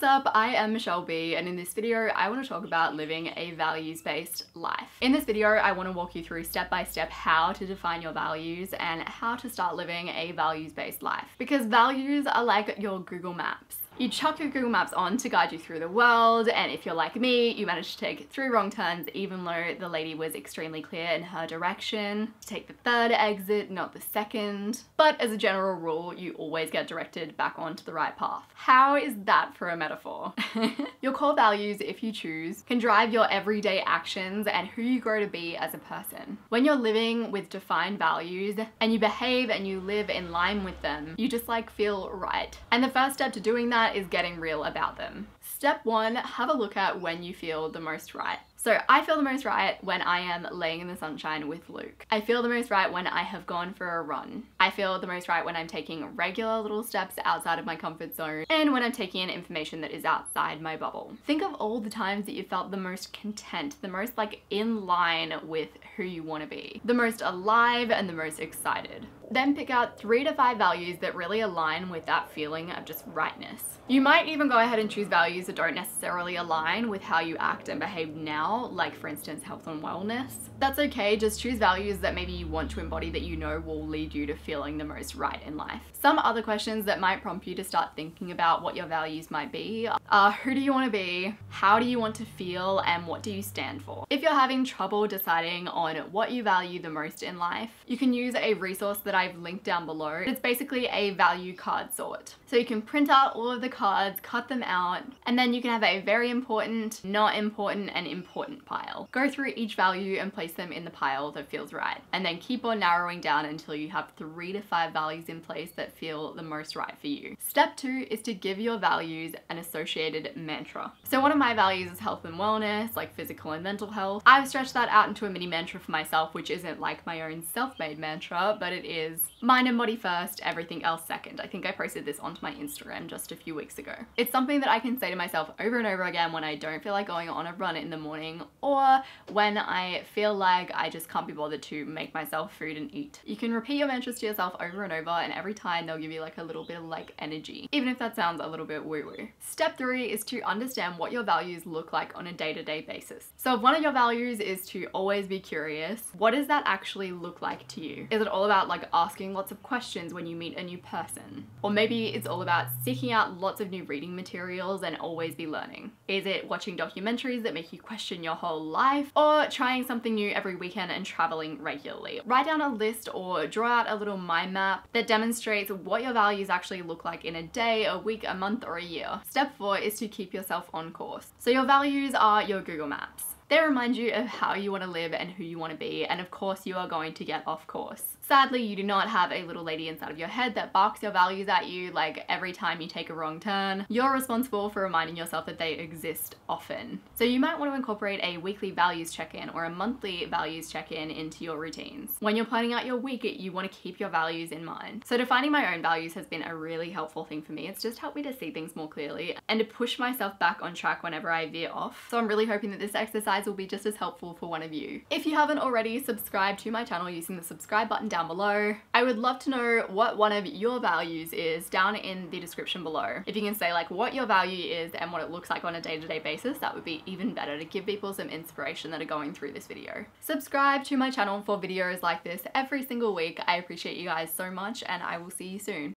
What's up? I am Michelle B, and in this video I want to talk about living a values-based life. In this video I want to walk you through step by step how to define your values and how to start living a values-based life. Because values are like your Google Maps. You chuck your Google Maps on to guide you through the world, and if you're like me, you managed to take 3 wrong turns even though the lady was extremely clear in her direction. Take the 3rd exit, not the 2nd. But as a general rule, you always get directed back onto the right path. How is that for a metaphor? Your core values, if you choose, can drive your everyday actions and who you grow to be as a person. When you're living with defined values and you behave and you live in line with them, you just feel right. And the first step to doing that is getting real about them. Step 1, have a look at when you feel the most right. So I feel the most right when I am laying in the sunshine with Luke. I feel the most right when I have gone for a run. I feel the most right when I'm taking regular little steps outside of my comfort zone and when I'm taking in information that is outside my bubble. Think of all the times that you felt the most content, the most in line with who you want to be, the most alive and the most excited. Then pick out 3 to 5 values that really align with that feeling of just rightness. You might even go ahead and choose values that don't necessarily align with how you act and behave now, like for instance health and wellness. That's okay, just choose values that maybe you want to embody that you know will lead you to feeling the most right in life. Some other questions that might prompt you to start thinking about what your values might be are: who do you want to be, how do you want to feel, and what do you stand for? If you're having trouble deciding on what you value the most in life, you can use a resource that I've linked down below. It's basically a value card sort. So you can print out all of the cards, cut them out, and then you can have a very important, not important, and important pile. Go through each value and place them in the pile that feels right. And then keep on narrowing down until you have 3 to 5 values in place that feel the most right for you. Step 2 is to give your values an associated mantra. So one of my values is health and wellness, like physical and mental health. I've stretched that out into a mini mantra for myself, which isn't like my own self-made mantra, but it is mind and body first, everything else second. I think I posted this onto my Instagram just a few weeks ago. It's something that I can say to myself over and over again when I don't feel like going on a run in the morning, or when I feel like I just can't be bothered to make myself food and eat. You can repeat your mantras to yourself over and over, and every time they'll give you a little bit of energy, even if that sounds a little bit woo-woo. Step 3 is to understand what your values look like on a day-to-day basis. So if one of your values is to always be curious, what does that actually look like to you? Is it all about asking lots of questions when you meet a new person? Or maybe it's all about seeking out lots of new reading materials and always be learning. Is it watching documentaries that make you question your whole life, or trying something new every weekend and traveling regularly? Write down a list or draw out a little mind map that demonstrates what your values actually look like in a day, a week, a month, or a year. Step 4 is to keep yourself on course. So your values are your Google Maps. They remind you of how you want to live and who you want to be, and of course you are going to get off course. Sadly, you do not have a little lady inside of your head that barks your values at you every time you take a wrong turn. You're responsible for reminding yourself that they exist often. So you might want to incorporate a weekly values check-in or a monthly values check-in into your routines. When you're planning out your week, you want to keep your values in mind. So defining my own values has been a really helpful thing for me. It's just helped me to see things more clearly and to push myself back on track whenever I veer off. So I'm really hoping that this exercise will be just as helpful for one of you. If you haven't already, subscribe to my channel using the subscribe button down below. I would love to know what one of your values is down in the description below. If you can say what your value is and what it looks like on a day-to-day basis, that would be even better to give people some inspiration that are going through this video. Subscribe to my channel for videos like this every single week. I appreciate you guys so much, and I will see you soon.